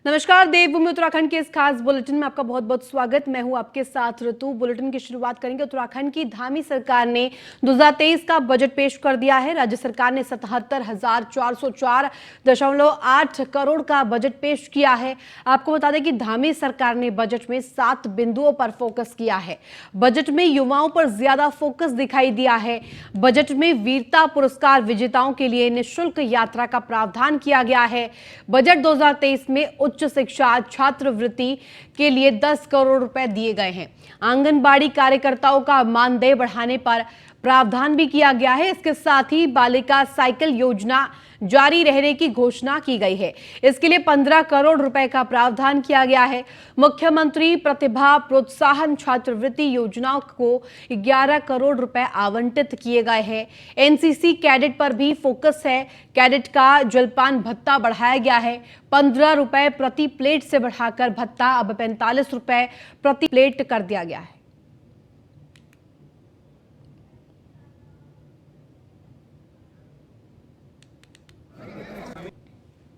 नमस्कार, देवभूमि उत्तराखंड के इस खास बुलेटिन में आपका बहुत बहुत स्वागत। मैं हूं आपके साथ ऋतु। बुलेटिन की शुरुआत करेंगे। उत्तराखंड की धामी सरकार ने 2023 का बजट पेश कर दिया है। राज्य सरकार ने 77,404.8 करोड़ का बजट पेश किया है। आपको बता दें कि धामी सरकार ने बजट में 7 बिंदुओं पर फोकस किया है। बजट में युवाओं पर ज्यादा फोकस दिखाई दिया है। बजट में वीरता पुरस्कार विजेताओं के लिए निःशुल्क यात्रा का प्रावधान किया गया है। बजट 2023 में उच्च शिक्षा छात्रवृत्ति के लिए 10 करोड़ रुपए दिए गए हैं। आंगनबाड़ी कार्यकर्ताओं का मानदेय बढ़ाने पर प्रावधान भी किया गया है। इसके साथ ही बालिका साइकिल योजना जारी रहने की घोषणा की गई है। इसके लिए 15 करोड़ रुपए का प्रावधान किया गया है। मुख्यमंत्री प्रतिभा प्रोत्साहन छात्रवृत्ति योजनाओं को 11 करोड़ रुपए आवंटित किए गए हैं। एनसीसी कैडेट पर भी फोकस है। कैडेट का जलपान भत्ता बढ़ाया गया है। 15 रुपए प्रति प्लेट से बढ़ाकर भत्ता अब 45 रुपए प्रति प्लेट कर दिया गया है।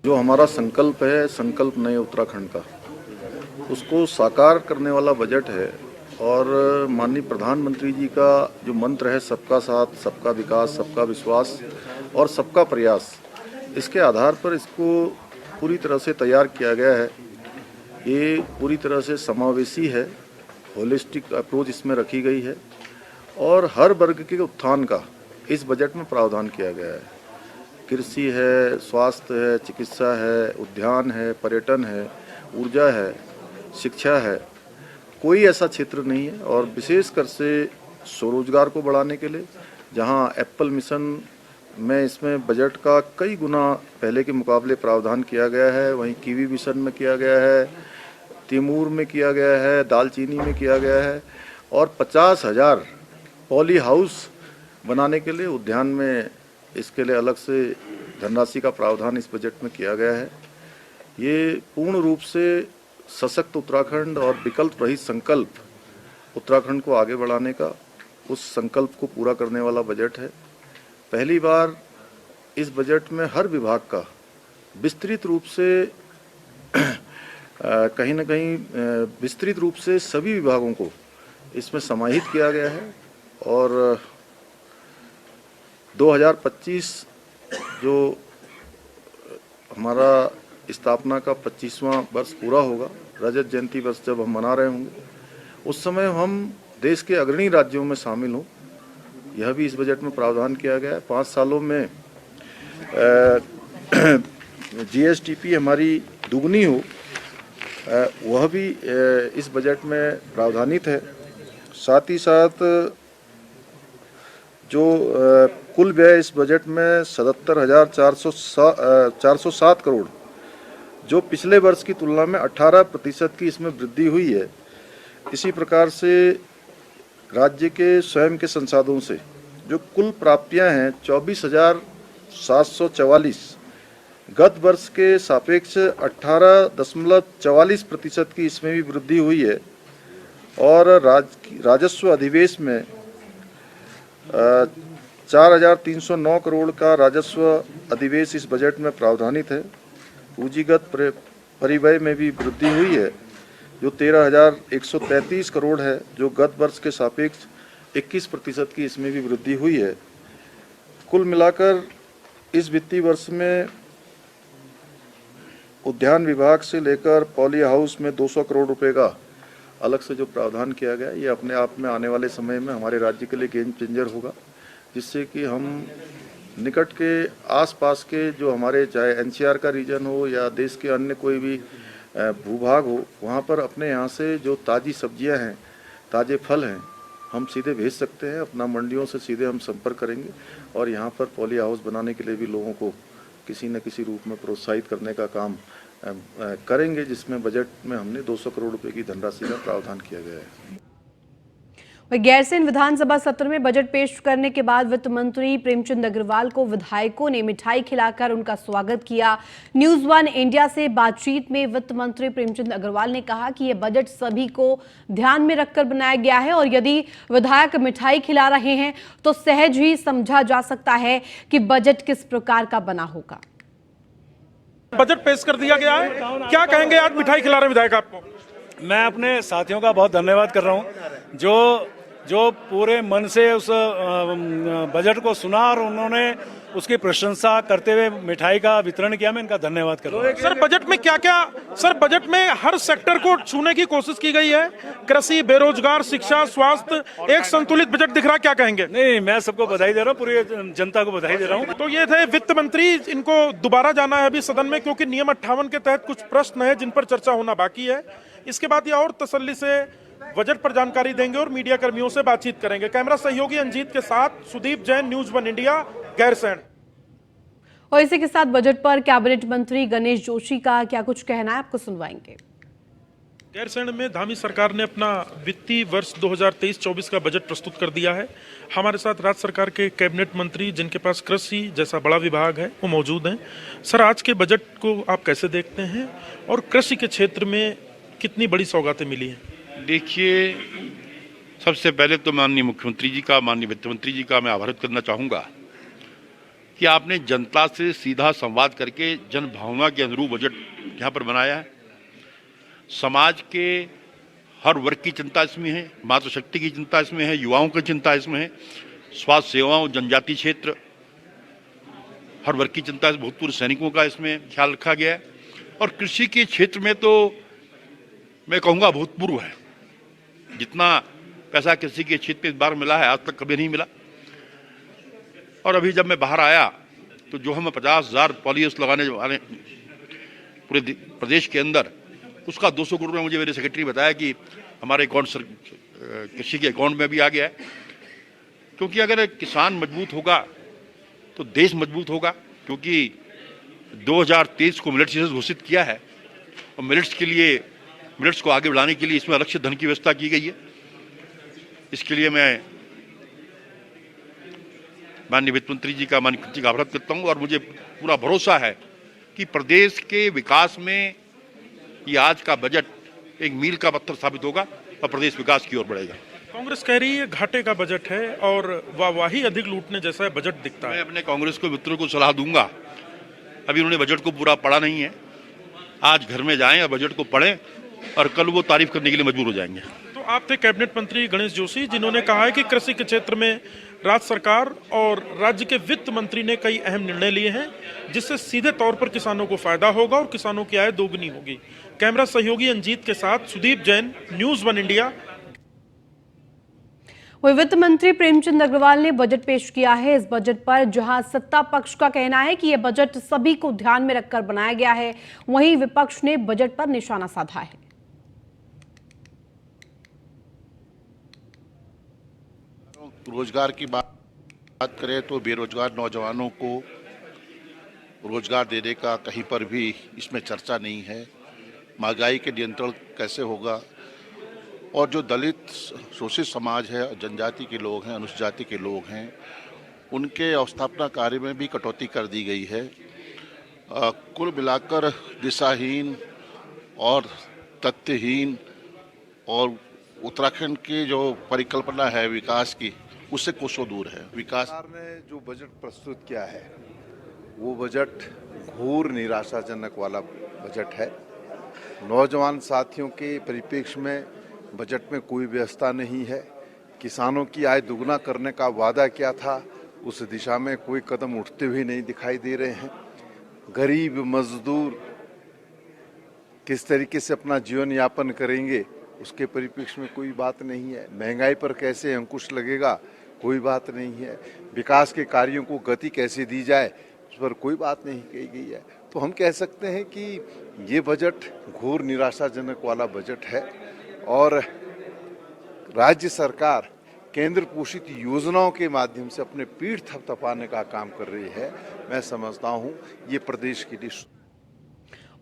जो हमारा संकल्प है, संकल्प नए उत्तराखंड का, उसको साकार करने वाला बजट है। और माननीय प्रधानमंत्री जी का जो मंत्र है, सबका साथ, सबका विकास, सबका विश्वास और सबका प्रयास, इसके आधार पर इसको पूरी तरह से तैयार किया गया है। ये पूरी तरह से समावेशी है, होलिस्टिक अप्रोच इसमें रखी गई है और हर वर्ग के उत्थान का इस बजट में प्रावधान किया गया है। कृषि है, स्वास्थ्य है, चिकित्सा है, उद्यान है, पर्यटन है, ऊर्जा है, शिक्षा है, कोई ऐसा क्षेत्र नहीं है। और विशेषकर से स्वरोजगार को बढ़ाने के लिए, जहां एप्पल मिशन में इसमें बजट का कई गुना पहले के मुकाबले प्रावधान किया गया है, वहीं कीवी मिशन में किया गया है, तिमूर में किया गया है, दालचीनी में किया गया है और 50,000 पॉली हाउस बनाने के लिए उद्यान में इसके लिए अलग से धनराशि का प्रावधान इस बजट में किया गया है। ये पूर्ण रूप से सशक्त उत्तराखंड और विकल्प रहित संकल्प उत्तराखंड को आगे बढ़ाने का, उस संकल्प को पूरा करने वाला बजट है। पहली बार इस बजट में हर विभाग का विस्तृत रूप से कहीं न कहीं विस्तृत रूप से सभी विभागों को इसमें समाहित किया गया है। और 2025 जो हमारा स्थापना का 25वां वर्ष पूरा होगा, रजत जयंती वर्ष जब हम मना रहे होंगे, उस समय हम देश के अग्रणी राज्यों में शामिल हों, यह भी इस बजट में प्रावधान किया गया है। 5 सालों में जीएसडीपी हमारी दुगनी हो, वह भी इस बजट में प्रावधानित है। साथ ही साथ जो कुल व्यय इस बजट में 77,407 करोड़, जो पिछले वर्ष की तुलना में 18% की इसमें वृद्धि हुई है। इसी प्रकार से राज्य के स्वयं के संसाधनों से जो कुल प्राप्तियां हैं 24,744, गत वर्ष के सापेक्ष 18.44% की इसमें भी वृद्धि हुई है। और राजस्व अधिवेश में 4,309 करोड़ का राजस्व अधिवेश इस बजट में प्रावधानित है। पूंजीगत परिव्यय में भी वृद्धि हुई है, जो 13,133 करोड़ है, जो गत वर्ष के सापेक्ष 21% की इसमें भी वृद्धि हुई है। कुल मिलाकर इस वित्तीय वर्ष में उद्यान विभाग से लेकर पॉली हाउस में 200 करोड़ रुपए का अलग से जो प्रावधान किया गया, ये अपने आप में आने वाले समय में हमारे राज्य के लिए गेम चेंजर होगा, जिससे कि हम निकट के आसपास के जो हमारे चाहे एनसीआर का रीजन हो या देश के अन्य कोई भी भूभाग हो, वहाँ पर अपने यहाँ से जो ताज़ी सब्जियाँ हैं, ताज़े फल हैं, हम सीधे भेज सकते हैं। अपना मंडियों से सीधे हम संपर्क करेंगे और यहाँ पर पॉली हाउस बनाने के लिए भी लोगों को किसी न किसी रूप में प्रोत्साहित करने का काम करेंगे, जिसमें बजट में हमने 200 करोड़ रुपए की धनराशि का प्रावधान किया गया है। गैरसैंण विधानसभा सत्र में बजट पेश करने के बाद वित्त मंत्री प्रेमचंद अग्रवाल को विधायकों ने मिठाई खिलाकर उनका स्वागत किया। न्यूज वन इंडिया से बातचीत में वित्त मंत्री प्रेमचंद अग्रवाल ने कहा कि यह बजट सभी को ध्यान में रखकर बनाया गया है और यदि विधायक मिठाई खिला रहे हैं तो सहज ही समझा जा सकता है कि बजट किस प्रकार का बना होगा। बजट पेश कर दिया गया है, क्या कहेंगे? आज मिठाई खिला रहे विधायक आपको। मैं अपने साथियों का बहुत धन्यवाद कर रहा हूं जो पूरे मन से उस बजट को सुना और उन्होंने उसकी प्रशंसा करते हुए मिठाई का वितरण किया। मैं इनका धन्यवाद कर रहा हूं। सर बजट में क्या क्या, सर बजट में हर सेक्टर को छूने की कोशिश की गई है, कृषि, बेरोजगार, शिक्षा, स्वास्थ्य, एक संतुलित बजट दिख रहा, क्या कहेंगे? नहीं, मैं सबको बधाई दे रहा हूँ, पूरी जनता को बधाई दे रहा हूँ। तो ये थे वित्त मंत्री, इनको दोबारा जाना है अभी सदन में, क्योंकि नियम 58 के तहत कुछ प्रश्न है जिन पर चर्चा होना बाकी है। इसके बाद ये और तसल्ली से बजट पर जानकारी देंगे और मीडिया कर्मियों से बातचीत करेंगे। कैमरा सहयोगी अंजीत के साथ सुदीप जैन, न्यूज 1 इंडिया, गैरसैंण। और इसी के साथ बजट पर कैबिनेट मंत्री गणेश जोशी का क्या कुछ कहना है, आपको सुनवाएंगे। गैरसैंण में धामी सरकार ने अपना वित्तीय वर्ष 2023-24 का बजट प्रस्तुत कर दिया है। हमारे साथ राज्य सरकार के कैबिनेट मंत्री, जिनके पास कृषि जैसा बड़ा विभाग है, वो मौजूद हैं। सर, आज के बजट को आप कैसे देखते हैं और कृषि के क्षेत्र में कितनी बड़ी सौगातें मिली हैं? देखिए, सबसे पहले तो माननीय मुख्यमंत्री जी का, माननीय वित्त मंत्री जी का मैं आभार करना चाहूँगा कि आपने जनता से सीधा संवाद करके जन भावना के अनुरूप बजट यहाँ पर बनाया है। समाज के हर वर्ग की चिंता इसमें है, मातृशक्ति की चिंता इसमें है, युवाओं की चिंता इसमें है, स्वास्थ्य सेवाओं, जनजातीय क्षेत्र, हर वर्ग की चिंता, भूतपूर्व सैनिकों का इसमें ख्याल रखा गया है। और कृषि के क्षेत्र में तो मैं कहूँगा भूतपूर्व है। जितना पैसा कृषि के क्षेत्र में इस बार मिला है, आज तक कभी नहीं मिला। और अभी जब मैं बाहर आया तो जो हमें 50,000 पॉलीहाउस लगाने वाले पूरे प्रदेश के अंदर, उसका 200 करोड़ में मुझे मेरे सेक्रेटरी बताया कि हमारे अकाउंट कृषि के अकाउंट में भी आ गया है। क्योंकि अगर किसान मजबूत होगा तो देश मजबूत होगा। क्योंकि 2023 को मिलेट्स सीजन घोषित किया है और मिलेट्स को आगे बढ़ाने के लिए इसमें अलग से धन की व्यवस्था की गई है। इसके लिए मैं माननीय वित्त मंत्री जी का, माननीय मंत्री का आभार करता हूँ। और मुझे पूरा भरोसा है कि प्रदेश के विकास में ये आज का बजट एक मील का पत्थर साबित होगा और प्रदेश विकास की ओर बढ़ेगा। कांग्रेस कह रही है घाटे का बजट है और वाहवाही अधिक लूटने जैसा बजट दिखता है। मैं अपने कांग्रेस को मित्रों को सलाह दूंगा, अभी उन्होंने बजट को पूरा पढ़ा नहीं है, आज घर में जाएं और बजट को पढ़ें और कल वो तारीफ करने के लिए मजबूर हो जाएंगे। तो आप थे कैबिनेट मंत्री गणेश जोशी, जिन्होंने कहा है कि कृषि के क्षेत्र में राज्य सरकार और राज्य के वित्त मंत्री ने कई अहम निर्णय लिए हैं, जिससे सीधे तौर पर किसानों को फायदा होगा और किसानों की आय दोगुनी होगी। कैमरा सहयोगी अंजीत के साथ सुदीप जैन, न्यूज 1 इंडिया। वही वित्त मंत्री प्रेमचंद अग्रवाल ने बजट पेश किया है। इस बजट पर जहां सत्ता पक्ष का कहना है कि यह बजट सभी को ध्यान में रखकर बनाया गया है, वहीं विपक्ष ने बजट पर निशाना साधा है। रोजगार की बात करें तो बेरोजगार नौजवानों को रोजगार देने का कहीं पर भी इसमें चर्चा नहीं है। महंगाई के नियंत्रण कैसे होगा, और जो दलित शोषित समाज है, जनजाति के लोग हैं, अनुसूचित जाति के लोग हैं, उनके अवस्थापना कार्य में भी कटौती कर दी गई है। कुल मिलाकर दिशाहीन और तथ्यहीन और उत्तराखंड की जो परिकल्पना है विकास की, उससे कोसों दूर है। विकास सरकार ने जो बजट प्रस्तुत किया है वो बजट घोर निराशाजनक वाला बजट है। नौजवान साथियों के परिप्रेक्ष्य में बजट में कोई व्यवस्था नहीं है। किसानों की आय दुगना करने का वादा किया था, उस दिशा में कोई कदम उठते हुए नहीं दिखाई दे रहे हैं। गरीब मजदूर किस तरीके से अपना जीवन यापन करेंगे, उसके परिप्रेक्ष्य में कोई बात नहीं है। महंगाई पर कैसे अंकुश लगेगा, कोई बात नहीं है। विकास के कार्यों को गति कैसे दी जाए, उस पर कोई बात नहीं कही गई है। तो हम कह सकते हैं कि ये बजट घोर निराशाजनक वाला बजट है और राज्य सरकार केंद्र पोषित योजनाओं के माध्यम से अपने पीठ थपथपाने का काम कर रही है। मैं समझता हूँ ये प्रदेश के लिए।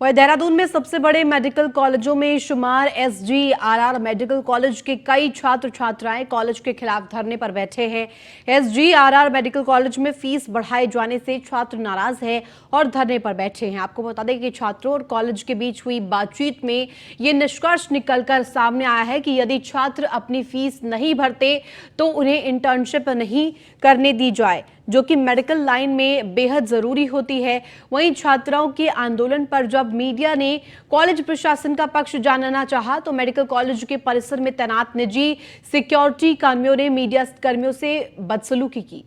वहीं देहरादून में सबसे बड़े मेडिकल कॉलेजों में शुमार SGRR मेडिकल कॉलेज के कई छात्र छात्राएं कॉलेज के खिलाफ धरने पर बैठे हैं। SGRR मेडिकल कॉलेज में फीस बढ़ाए जाने से छात्र नाराज हैं और धरने पर बैठे हैं। आपको बता दें कि छात्रों और कॉलेज के बीच हुई बातचीत में ये निष्कर्ष निकलकर सामने आया है कि यदि छात्र अपनी फीस नहीं भरते तो उन्हें इंटर्नशिप नहीं करने दी जाए। जो कि मेडिकल लाइन में बेहद जरूरी होती है। वहीं छात्राओं के आंदोलन पर जब मीडिया ने कॉलेज प्रशासन का पक्ष जानना चाहा तो मेडिकल कॉलेज के परिसर में तैनात निजी सिक्योरिटी कर्मियों ने मीडिया कर्मियों से बदसलूकी की।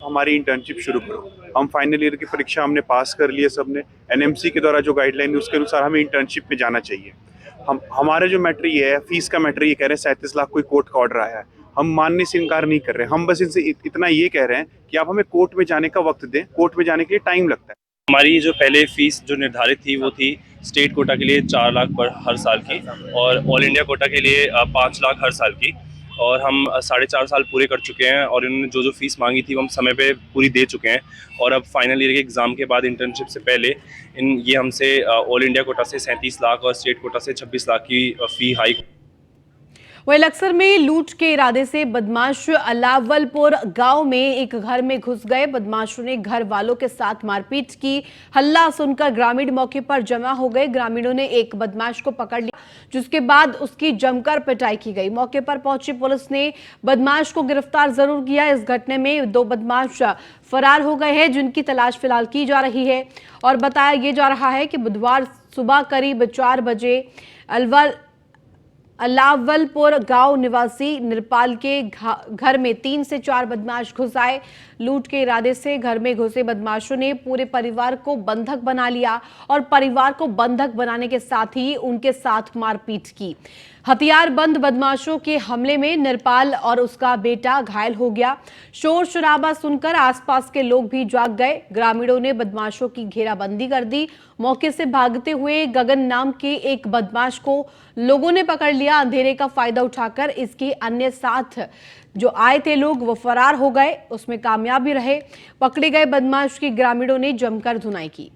हमारी इंटर्नशिप शुरू करो। हम फाइनल ईयर की परीक्षा हमने पास कर ली है सबने। एनएमसी के द्वारा जो गाइडलाइन है उसके अनुसार हमें इंटर्नशिप में जाना चाहिए। हमारे जो मैटर ये है, फीस का मैटर ये कह रहे हैं 37 लाख कोई कोर्ट का ऑर्डर आया है। हम मानने से इनकार नहीं कर रहे, हम बस इनसे इतना ये कह रहे हैं कि आप हमें कोर्ट में जाने का वक्त दें। कोर्ट में जाने के लिए टाइम लगता है। हमारी जो पहले फीस जो निर्धारित थी वो थी स्टेट कोटा के लिए 4 लाख पर हर साल की और ऑल इंडिया कोटा के लिए 5 लाख हर साल की, और हम 4.5 साल पूरे कर चुके हैं और इन्होंने जो फीस मांगी थी वो हम समय पे पूरी दे चुके हैं। और अब फाइनल ईयर के एग्ज़ाम के बाद इंटर्नशिप से पहले ये हमसे ऑल इंडिया कोटा से 37 लाख और स्टेट कोटा से 26 लाख की फ़ी हाइक। वहीं लक्सर में लूट के इरादे से बदमाश अलावलपुर गांव में एक घर में घुस गए। बदमाशों ने घर वालों के साथ मारपीट की। हल्ला सुनकर ग्रामीण मौके पर जमा हो गए। ग्रामीणों ने एक बदमाश को पकड़ लिया, जिसके बाद उसकी जमकर पिटाई की गई। मौके पर पहुंची पुलिस ने बदमाश को गिरफ्तार जरूर किया। इस घटने में 2 बदमाश फरार हो गए हैं, जिनकी तलाश फिलहाल की जा रही है। और बताया यह जा रहा है कि बुधवार सुबह करीब 4 बजे अलावलपुर गांव निवासी निरपाल के घर में 3 से 4 बदमाश घुस आए। लूट के इरादे से घर में घुसे बदमाशों ने पूरे परिवार को बंधक बना लिया और परिवार को बंधक बनाने के साथ ही उनके साथ मारपीट की। हथियारबंद बदमाशों के हमले में निरपाल और उसका बेटा घायल हो गया। शोर शराबा सुनकर आसपास के लोग भी जाग गए। ग्रामीणों ने बदमाशों की घेराबंदी कर दी। मौके से भागते हुए गगन नाम के एक बदमाश को लोगों ने पकड़ लिया। अंधेरे का फायदा उठाकर इसके अन्य साथ जो आए थे लोग वो फरार हो गए, उसमें कामयाब भी रहे। पकड़े गए बदमाश की ग्रामीणों ने जमकर धुनाई की।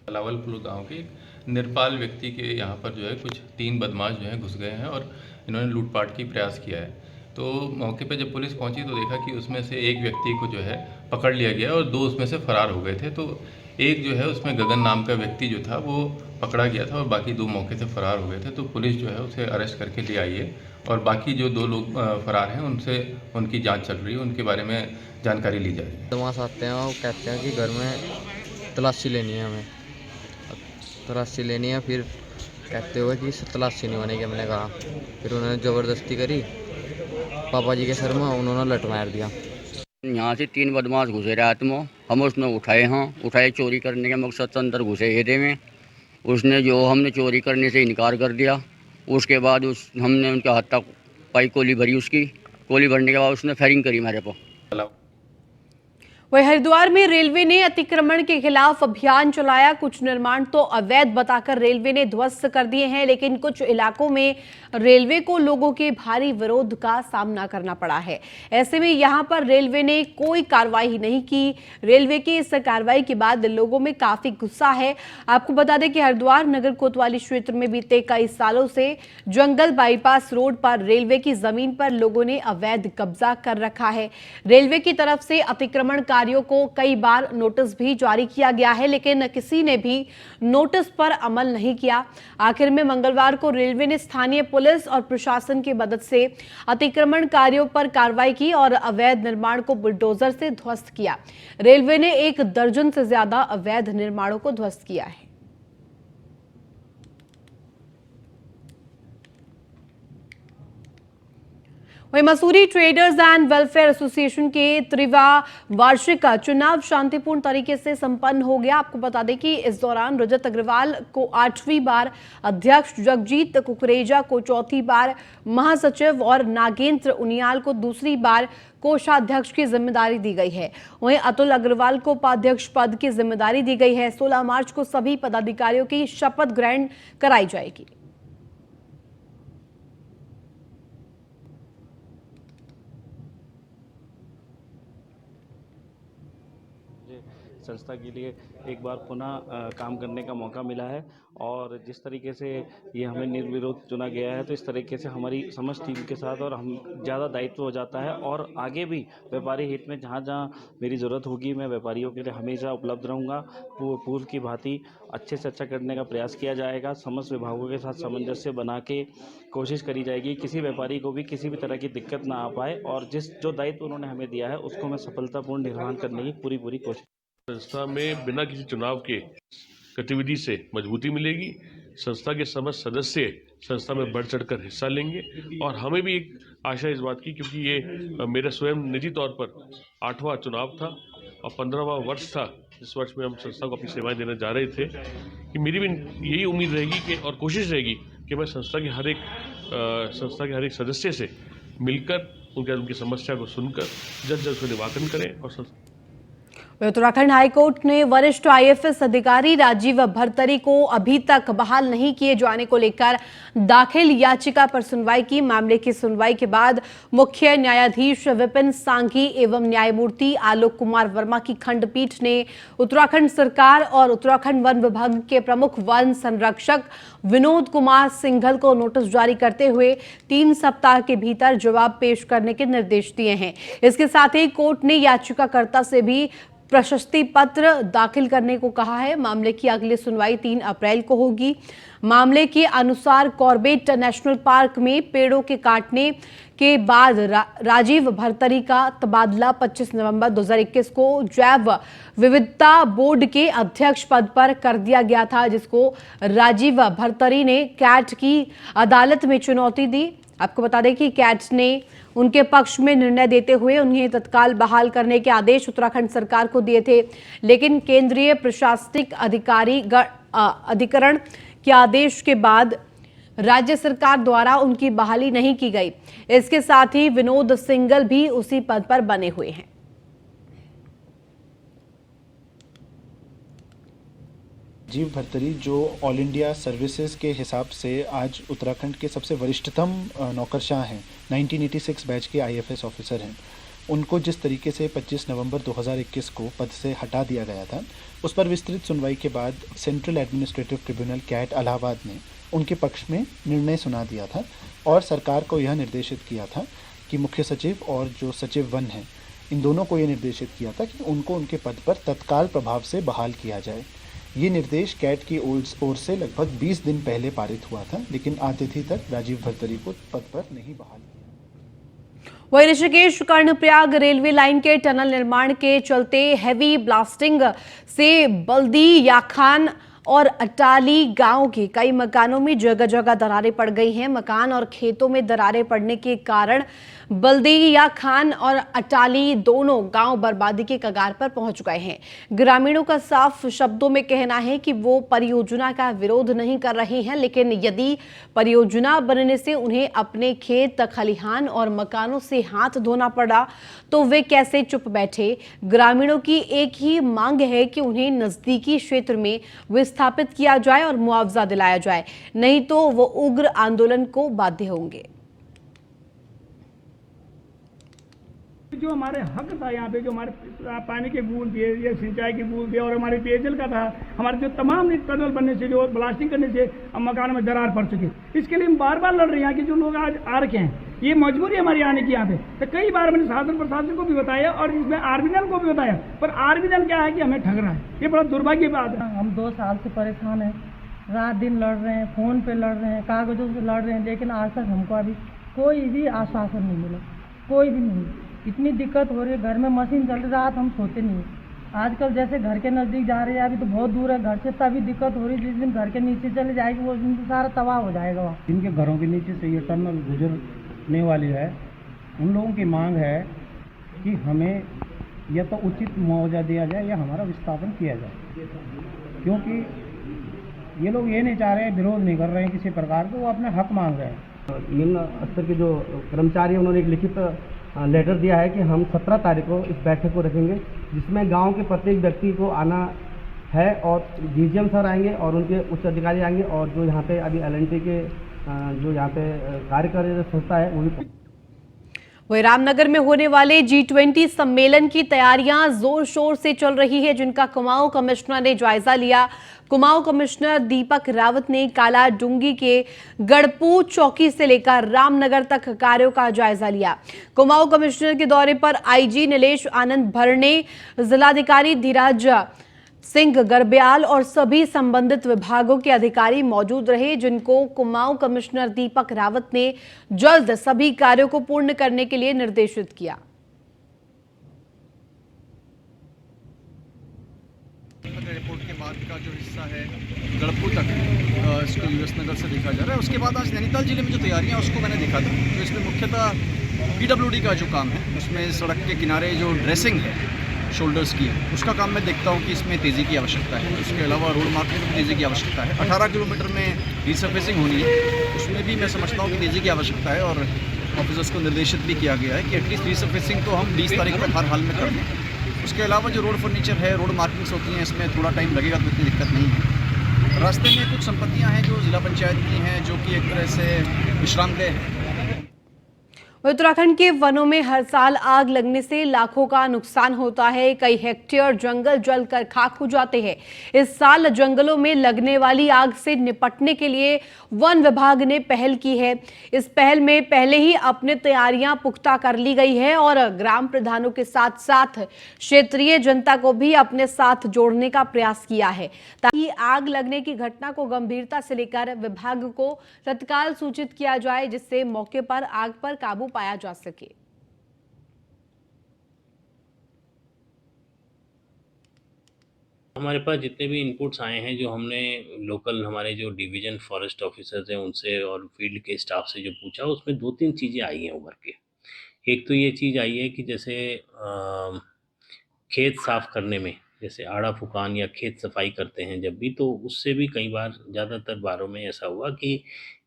अलावलपुर गांव के निरपाल व्यक्ति के यहाँ पर जो है कुछ 3 बदमाश जो है घुस गए हैं और इन्होंने लूटपाट की प्रयास किया है। तो मौके पर जब पुलिस पहुंची तो देखा कि उसमें से एक व्यक्ति को जो है पकड़ लिया गया और 2 उसमें से फरार हो गए थे। तो एक जो है उसमें गगन नाम का व्यक्ति जो था वो पकड़ा गया था और बाकी 2 मौके से फरार हो गए थे। तो पुलिस जो है उसे अरेस्ट करके ले आई है और बाकी जो 2 लोग फरार हैं उनसे उनकी जाँच चल रही है, उनके बारे में जानकारी ली जा रही है। बदमाश आते हैं और कहते हैं कि घर में तलाशी लेनी है, हमें तलाशी लेनी है। फिर कहते हुए कि तलाशी नहीं बनेगी, हमने कहा। फिर उन्होंने ज़बरदस्ती करी, पापा जी के सर में उन्होंने लट मार दिया। यहाँ से 3 बदमाश घुसे रात में, हम उसने उठाए चोरी करने के मकसद से अंदर घुसे एरिया में। हमने चोरी करने से इनकार कर दिया। उसके बाद हमने उनके हाथ तक पाई, गोली भरी। उसकी गोली भरने के बाद उसने फायरिंग करी मेरे पर। वहीं हरिद्वार में रेलवे ने अतिक्रमण के खिलाफ अभियान चलाया। कुछ निर्माण तो अवैध बताकर रेलवे ने ध्वस्त कर दिए हैं, लेकिन कुछ इलाकों में रेलवे को लोगों के भारी विरोध का सामना करना पड़ा है। ऐसे में यहां पर रेलवे ने कोई कार्रवाई नहीं की। रेलवे की इस कार्रवाई के बाद लोगों में काफी गुस्सा है। आपको बता दें कि हरिद्वार नगर कोतवाली क्षेत्र में बीते कई सालों से जंगल बाईपास रोड पर रेलवे की जमीन पर लोगों ने अवैध कब्जा कर रखा है। रेलवे की तरफ से अतिक्रमण को कई बार नोटिस भी जारी किया गया है, लेकिन किसी ने भी नोटिस पर अमल नहीं किया। आखिर में मंगलवार को रेलवे ने स्थानीय पुलिस और प्रशासन की मदद से अतिक्रमणकारियों पर कार्रवाई की और अवैध निर्माण को बुलडोजर से ध्वस्त किया। रेलवे ने 1 दर्जन से ज्यादा अवैध निर्माणों को ध्वस्त किया है। वहीं Mussoorie traders and welfare association के 3वां वार्षिक चुनाव शांतिपूर्ण तरीके से संपन्न हो गया। आपको बता दें कि इस दौरान रजत अग्रवाल को 8वीं बार अध्यक्ष, जगजीत कुकरेजा को 4थी बार महासचिव और नागेंद्र उनियाल को 2री बार कोषाध्यक्ष की जिम्मेदारी दी गई है। वहीं अतुल अग्रवाल को उपाध्यक्ष पद की जिम्मेदारी दी गई है। 16 मार्च को सभी पदाधिकारियों की शपथ ग्रहण कराई जाएगी। संस्था के लिए एक बार पुनः काम करने का मौका मिला है और जिस तरीके से ये हमें निर्विरोध चुना गया है तो इस तरीके से हमारी समस्त टीम के साथ और हम ज़्यादा दायित्व हो जाता है और आगे भी व्यापारी हित में जहाँ जहाँ मेरी ज़रूरत होगी मैं व्यापारियों के लिए हमेशा उपलब्ध रहूँगा। पूर्व की भांति अच्छे से अच्छा करने का प्रयास किया जाएगा। समस्त विभागों के साथ सामंजस्य बना के कोशिश करी जाएगी किसी व्यापारी को भी किसी भी तरह की दिक्कत ना आ पाए और जो दायित्व उन्होंने हमें दिया है उसको मैं सफलतापूर्ण निर्वहन करने की पूरी कोशिश। संस्था में बिना किसी चुनाव के गतिविधि से मजबूती मिलेगी। संस्था के समस्त सदस्य संस्था में बढ़ चढ़कर हिस्सा लेंगे और हमें भी एक आशा इस बात की, क्योंकि ये मेरा स्वयं निजी तौर पर 8वां चुनाव था और 15वां वर्ष था इस वर्ष में हम संस्था को अपनी सेवाएं देने जा रहे थे, कि मेरी भी यही उम्मीद रहेगी कि और कोशिश रहेगी कि मैं संस्था के हर एक सदस्य से मिलकर उनकी समस्या को सुनकर जल्द उसका निवारण करें। और उत्तराखंड हाईकोर्ट ने वरिष्ठ आईएफएस अधिकारी राजीव भरतरी को अभी तक बहाल नहीं किए जाने को लेकर दाखिल याचिका पर सुनवाई की। मामले की सुनवाई के बाद मुख्य न्यायाधीश विपिन सांघी एवं न्यायमूर्ति आलोक कुमार वर्मा की खंडपीठ ने उत्तराखंड सरकार और उत्तराखंड वन विभाग के प्रमुख वन संरक्षक विनोद कुमार सिंघल को नोटिस जारी करते हुए 3 सप्ताह के भीतर जवाब पेश करने के निर्देश दिए हैं। इसके साथ ही कोर्ट ने याचिकाकर्ता से भी प्रशस्ति पत्र दाखिल करने को कहा है। मामले की अगली सुनवाई 3 अप्रैल को होगी। मामले के अनुसार कॉर्बेट नेशनल पार्क में पेड़ों के काटने के बाद राजीव भरतरी का तबादला 25 नवंबर 2021 को जैव विविधता बोर्ड के अध्यक्ष पद पर कर दिया गया था, जिसको राजीव भरतरी ने कैट की अदालत में चुनौती दी। आपको बता दें कि कैट ने उनके पक्ष में निर्णय देते हुए उन्हें तत्काल बहाल करने के आदेश उत्तराखंड सरकार को दिए थे, लेकिन केंद्रीय प्रशासनिक अधिकरण के आदेश के बाद राज्य सरकार द्वारा उनकी बहाली नहीं की गई। इसके साथ ही विनोद सिंघल भी उसी पद पर बने हुए हैं। राजीव भरतरी जो ऑल इंडिया सर्विसेज के हिसाब से आज उत्तराखंड के सबसे वरिष्ठतम नौकरशाह हैं, 1986 बैच के आईएफएस ऑफिसर हैं, उनको जिस तरीके से 25 नवंबर 2021 को पद से हटा दिया गया था, उस पर विस्तृत सुनवाई के बाद central administrative tribunal CAT Allahabad ने उनके पक्ष में निर्णय सुना दिया था और सरकार को यह निर्देशित किया था कि मुख्य सचिव और जो सचिव वन हैं, इन दोनों को यह निर्देशित किया था कि उनको उनके पद पर तत्काल प्रभाव से बहाल किया जाए। ये निर्देश कैट की ओर से लगभग 20 दिन पहले पारित हुआ था, लेकिन आज तिथि तक राजीव भरतरी को पद पर नहीं बहाल किया। वहीं ऋषिकेश कर्णप्रयाग रेलवे लाइन के टनल निर्माण के चलते हैवी ब्लास्टिंग से बल्दी याखान और अटाली गांव के कई मकानों में जगह जगह दरारें पड़ गई हैं। मकान और खेतों में दरारें पड़ने के कारण बल्दिया खान और अटाली दोनों गांव बर्बादी के कगार पर पहुंच गए हैं। ग्रामीणों का साफ शब्दों में कहना है कि वो परियोजना का विरोध नहीं कर रहे हैं, लेकिन यदि परियोजना बनने से उन्हें अपने खेत, खलिहान और मकानों से हाथ धोना पड़ा तो वे कैसे चुप बैठे। ग्रामीणों की एक ही मांग है कि उन्हें नजदीकी क्षेत्र में विस्थापित किया जाए और मुआवजा दिलाया जाए, नहीं तो वो उग्र आंदोलन को बाध्य होंगे। जो हमारे हक था यहाँ पे, जो हमारे पानी के बूंद दिए या सिंचाई की बूंद दिए और हमारे पेयजल का था, हमारे जो तमाम टनल बनने से, जो ब्लास्टिंग करने से हम मकानों में दरार पड़ चुकी, इसके लिए हम बार बार लड़ रहे हैं कि जो लोग आज आ रखे हैं, ये मजबूरी हमारी आने की यहाँ पे। तो कई बार मैंने शासन प्रशासन को भी बताया और इसमें आरबीएल को भी बताया, पर आरबीएल क्या है कि हमें ठग रहा है। ये बड़ा दुर्भाग्य बात है। हम 2 साल से परेशान हैं, रात दिन लड़ रहे हैं, फ़ोन पे लड़ रहे हैं, कागजों से लड़ रहे हैं, लेकिन आज तक हमको अभी कोई भी आश्वासन नहीं मिला, कोई भी नहीं। इतनी दिक्कत हो रही है, घर में मशीन चल रही, रात हम सोते नहीं। आजकल जैसे घर के नज़दीक जा रहे हैं, अभी तो बहुत दूर है घर से, तभी दिक्कत हो रही है। जिस दिन घर के नीचे चले जाएगी वो दिन तो सारा तबाह हो जाएगा। वहाँ जिनके घरों के नीचे से ये टनल गुजरने वाली है, उन लोगों की मांग है कि हमें या तो उचित मुआवजा दिया जाए या हमारा विस्थापन किया जाए, क्योंकि ये लोग ये नहीं चाह रहे हैं, विरोध नहीं कर रहे हैं किसी प्रकार के, वो अपने हक मांग रहे हैं। निम्न स्तर के जो कर्मचारी, उन्होंने एक लिखित लेटर दिया है कि हम 17 तारीख को इस बैठक को रखेंगे, जिसमें गांव के प्रत्येक व्यक्ति को आना है और डीजीएम सर आएंगे और उनके उच्च अधिकारी आएंगे और जो यहाँ पे अभी LNT के जो यहाँ पे कार्य कर रही संस्था है वो भी। वही रामनगर में होने वाले G20 सम्मेलन की तैयारियां जोर शोर से चल रही है, जिनका कुमाऊं कमिश्नर ने जायजा लिया। कुमाऊं कमिश्नर दीपक रावत ने काला डूंगी के गड़पू चौकी से लेकर रामनगर तक कार्यों का जायजा लिया। कुमाऊं कमिश्नर के दौरे पर आईजी नीलेश आनंद भरने, जिलाधिकारी धीरज सिंह गर्ब्याल और सभी संबंधित विभागों के अधिकारी मौजूद रहे, जिनको कुमाऊं कमिश्नर दीपक रावत ने जल्द सभी कार्यों को पूर्ण करने के लिए निर्देशित किया। एयरपोर्ट के बाद का जो हिस्सा है गड़पू तक इसको यूएस नगर से देखा जा रहा है। उसके बाद आज नैनीताल जिले में जो तैयारियां उसको मैंने देखा था, तो इसमें मुख्यतः पीडब्ल्यूडी का जो काम है उसमें सड़क के किनारे जो ड्रेसिंग है शोल्डर्स की, उसका काम मैं देखता हूँ कि इसमें तेज़ी की आवश्यकता है। उसके अलावा रोड मार्किंग में तेज़ी की आवश्यकता है। 18 किलोमीटर में रीसर्फेसिंग होनी है, उसमें भी मैं समझता हूँ कि तेज़ी की आवश्यकता है और ऑफिसर्स को निर्देशित भी किया गया है कि एटलीस्ट रीसर्फेसिंग तो हम 20 तारीख को हर हाल में कर दें। उसके अलावा जो रोड फर्नीचर है, रोड मार्किंग्स होती हैं, इसमें थोड़ा टाइम लगेगा तो इतनी दिक्कत नहीं है। रास्ते में कुछ संपत्तियाँ हैं जो जिला पंचायत की हैं, जो कि एक तरह से विश्राम गृह है। उत्तराखंड के वनों में हर साल आग लगने से लाखों का नुकसान होता है। कई हेक्टेयर जंगल जलकर खाक हो जाते हैं। इस साल जंगलों में लगने वाली आग से निपटने के लिए वन विभाग ने पहल की है। इस पहल में पहले ही अपनी तैयारियां पुख्ता कर ली गई है और ग्राम प्रधानों के साथ साथ क्षेत्रीय जनता को भी अपने साथ जोड़ने का प्रयास किया है, ताकि आग लगने की घटना को गंभीरता से लेकर विभाग को तत्काल सूचित किया जाए, जिससे मौके पर आग पर काबू पाया जा सके। हमारे पास जितने भी इनपुट्स आए हैं, जो हमने लोकल हमारे जो डिवीजन फॉरेस्ट ऑफिसर्स हैं उनसे और फील्ड के स्टाफ से जो पूछा, उसमें 2-3 चीज़ें आई हैं उभर के। एक तो ये चीज़ आई है कि जैसे खेत साफ करने में, जैसे आड़ा फुकान या खेत सफाई करते हैं जब भी, तो उससे भी कई बार ज़्यादातर बारों में ऐसा हुआ कि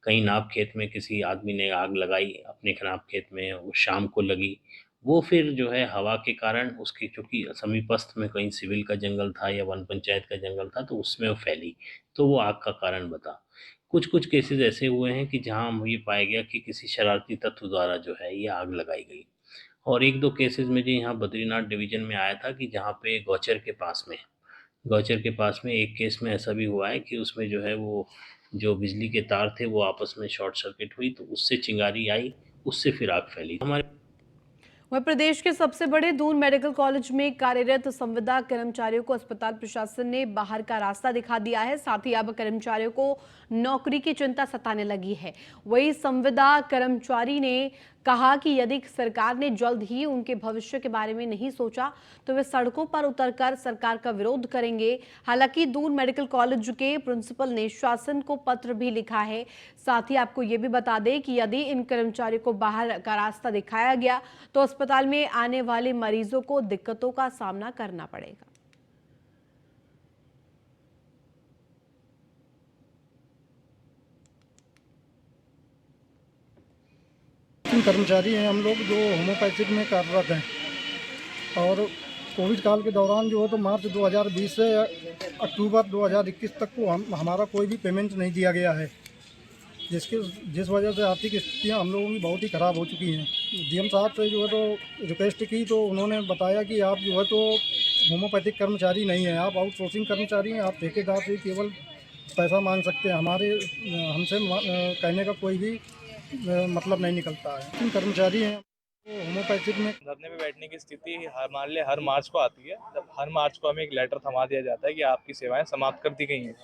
कहीं नाप खेत में किसी आदमी ने आग लगाई अपने नाप खेत में, वो शाम को लगी, वो फिर जो है हवा के कारण उसकी, चूँकि समीपस्थ में कहीं सिविल का जंगल था या वन पंचायत का जंगल था, तो उसमें वो फैली, तो वो आग का कारण बता। कुछ केसेस ऐसे हुए हैं कि जहाँ ये पाया गया कि किसी शरारती तत्व द्वारा जो है ये आग लगाई गई। और 1-2 केसेस में जो यहाँ बद्रीनाथ डिवीज़न में आया था कि जहाँ पे गौचर के पास में एक केस में ऐसा भी हुआ है कि उसमें जो है वो जो बिजली के तार थे वो आपस में शॉर्ट सर्किट हुई, तो उससे चिंगारी आई, उससे फिर आग फैली। वह प्रदेश के सबसे बड़े दून मेडिकल कॉलेज में कार्यरत संविदा कर्मचारियों को अस्पताल प्रशासन ने बाहर का रास्ता दिखा दिया है। साथ ही अब कर्मचारियों को नौकरी की चिंता सताने लगी है। वही संविदा कर्मचारी ने कहा कि यदि सरकार ने जल्द ही उनके भविष्य के बारे में नहीं सोचा तो वे सड़कों पर उतरकर सरकार का विरोध करेंगे। हालांकि दून मेडिकल कॉलेज के प्रिंसिपल ने शासन को पत्र भी लिखा है। साथ ही आपको ये भी बता दें कि यदि इन कर्मचारियों को बाहर का रास्ता दिखाया गया तो अस्पताल में आने वाले मरीजों को दिक्कतों का सामना करना पड़ेगा। कर्मचारी हैं हम लोग जो होम्योपैथिक में कार्यरत हैं, और कोविड काल के दौरान जो है तो मार्च 2020 से अक्टूबर 2021 तक को हमारा कोई भी पेमेंट नहीं दिया गया है, जिस वजह से आर्थिक स्थितियां हम लोगों की बहुत ही ख़राब हो चुकी हैं। डीएम साहब से जो है तो रिक्वेस्ट की तो उन्होंने बताया कि आप जो है तो होम्योपैथिक कर्मचारी नहीं हैं, आप आउटसोर्सिंग कर्मचारी हैं, आप ठेकेदार से केवल पैसा मांग सकते हैं। हमसे कहने का कोई भी मतलब नहीं निकलता है। कर्मचारी हैं होम्योपैथिक में। धरने में बैठने की स्थिति मान ले हर मार्च को आती है, जब हर मार्च को हमें एक लेटर थमा दिया जाता है कि आपकी सेवाएं समाप्त कर दी गई हैं।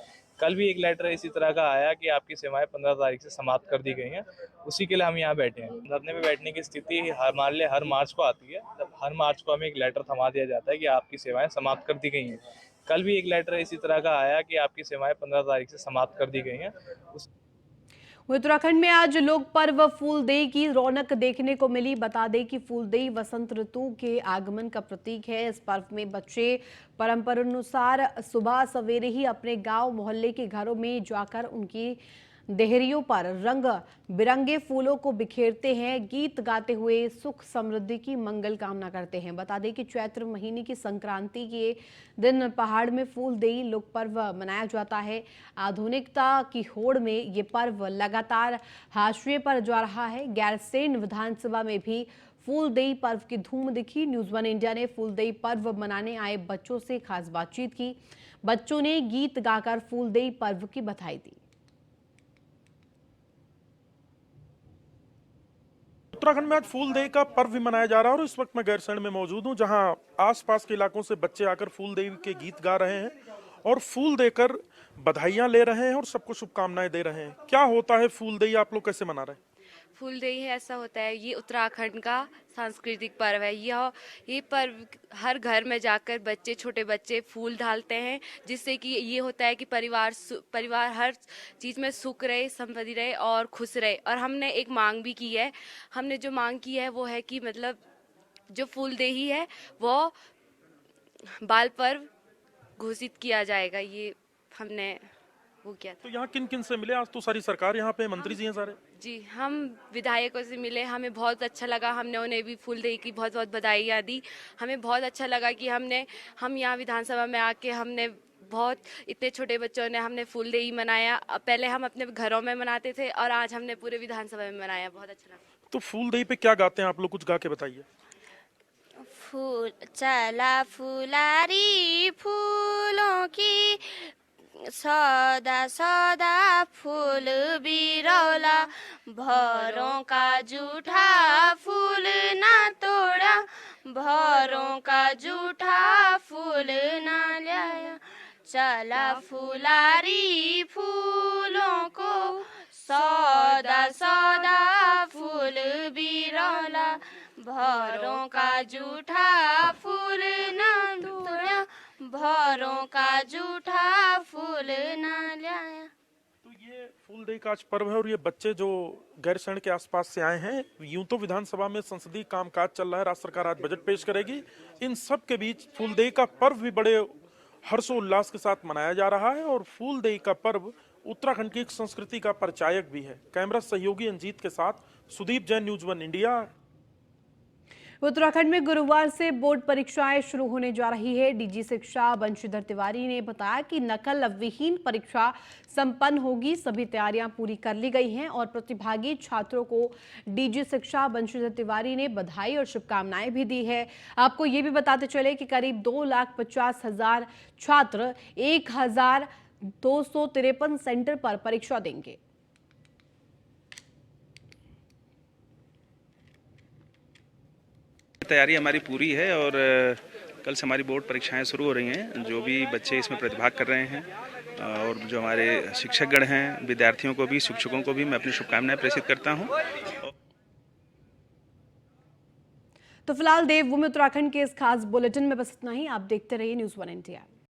कल भी एक लेटर इसी तरह का आया कि आपकी सेवाएं 15 तारीख से समाप्त कर दी गई हैं, उसी के लिए हम यहाँ बैठे हैं। धरने में बैठने की स्थिति मान ले हर मार्च को आती है, जब हर मार्च को हमें एक लेटर थमा दिया जाता है कि आपकी सेवाएं समाप्त कर दी गई हैं। कल भी एक लेटर इसी तरह का आया कि आपकी सेवाएं 15 तारीख से समाप्त कर दी गई हैं। उत्तराखंड में आज लोक पर्व फूलदेई की रौनक देखने को मिली। बता दें कि फूलदेई वसंत ऋतु के आगमन का प्रतीक है। इस पर्व में बच्चे परंपरानुसार सुबह सवेरे ही अपने गांव मोहल्ले के घरों में जाकर उनकी देहरियों पर रंग बिरंगे फूलों को बिखेरते हैं, गीत गाते हुए सुख समृद्धि की मंगल कामना करते हैं। बता दें कि चैत्र महीने की संक्रांति के दिन पहाड़ में फूलदेई लोक पर्व मनाया जाता है। आधुनिकता की होड़ में ये पर्व लगातार हाशिए पर जा रहा है। गैरसैंण विधानसभा में भी फूलदेई पर्व की धूम दिखी। न्यूज़ वन इंडिया ने फूलदेई पर्व मनाने आए बच्चों से खास बातचीत की। बच्चों ने गीत गाकर फूलदेई पर्व की बधाई दी। उत्तराखंड में आज फूलदेई का पर्व भी मनाया जा रहा है और इस वक्त मैं गैरसैंण में मौजूद हूं, जहां आसपास के इलाकों से बच्चे आकर फूलदेई के गीत गा रहे हैं और फूल देकर बधाइयां ले रहे हैं और सबको शुभकामनाएं दे रहे हैं। क्या होता है फूलदेई, आप लोग कैसे मना रहे हैं? फूलदेई है ऐसा होता है, ये उत्तराखंड का सांस्कृतिक पर्व है। ये पर्व हर घर में जाकर बच्चे, छोटे बच्चे फूल डालते हैं, जिससे कि ये होता है कि परिवार हर चीज़ में सुख रहे, समृद्धि रहे और खुश रहे। और हमने एक मांग भी की है। हमने जो मांग की है वो है कि मतलब जो फूलदेई है वो बाल पर्व घोषित किया जाएगा। ये हमने वो किया था। तो यहाँ किन किन से मिले? आज तो सारी सरकार यहाँ पे, मंत्री जी हैं सारे। जी, हम विधायकों से मिले, हमें बहुत अच्छा लगा। हमने उन्हें भी फूलदेई की बहुत बहुत बधाइयाँ दी। हमें बहुत अच्छा लगा कि हम यहाँ विधानसभा में आके हमने बहुत इतने छोटे बच्चों ने हमने फूलदेई मनाया। पहले हम अपने घरों में मनाते थे और आज हमने पूरे विधानसभा में मनाया। बहुत अच्छा लगा। तो फूलदेई पे क्या गाते हैं आप लोग? कुछ गा के बताइए। फूल चला फुलारी फूलों की सदा सदा फूल बिरौला, भरों का जूठा फूल ना तोड़ा, भरों का जूठा फूल ना लाया। चला फुलारी फूलों को सदा सदा फूल बिरौला, भरों का जूठा फूल ना तोड़ा, भरों का जूठा फूल ना लाया। तो ये फूलदेई का आज पर्व है और ये बच्चे जो गैरसैंण के आसपास से आए हैं, यूं तो विधानसभा में संसदीय कामकाज चल रहा है, राज्य सरकार आज बजट पेश करेगी। इन सब के बीच फूलदेई का पर्व भी बड़े हर्षोल्लास के साथ मनाया जा रहा है और फूलदेई का पर्व उत्तराखंड की एक संस्कृति का परिचायक भी है। कैमरा सहयोगी अंजीत के साथ Sudeep Jain, news one India. Uttarakhand में गुरुवार से बोर्ड परीक्षाएं शुरू होने जा रही है। डीजी शिक्षा बंशीधर तिवारी ने बताया कि नकल विहीन परीक्षा संपन्न होगी। सभी तैयारियां पूरी कर ली गई हैं और प्रतिभागी छात्रों को डीजी शिक्षा बंशीधर तिवारी ने बधाई और शुभकामनाएं भी दी है। आपको ये भी बताते चले कि करीब 2,50,000 छात्र 1,253 सेंटर पर परीक्षा देंगे। तैयारी हमारी पूरी है और कल से हमारी बोर्ड परीक्षाएं शुरू हो रही हैं। जो भी बच्चे इसमें प्रतिभाग कर रहे हैं और जो हमारे शिक्षकगण हैं, विद्यार्थियों को भी, शिक्षकों को भी मैं अपनी शुभकामनाएं प्रेषित करता हूं। तो फिलहाल देवभूमि उत्तराखंड के इस खास बुलेटिन में बस इतना ही। आप देखते रहिए न्यूज़ वन इंडिया।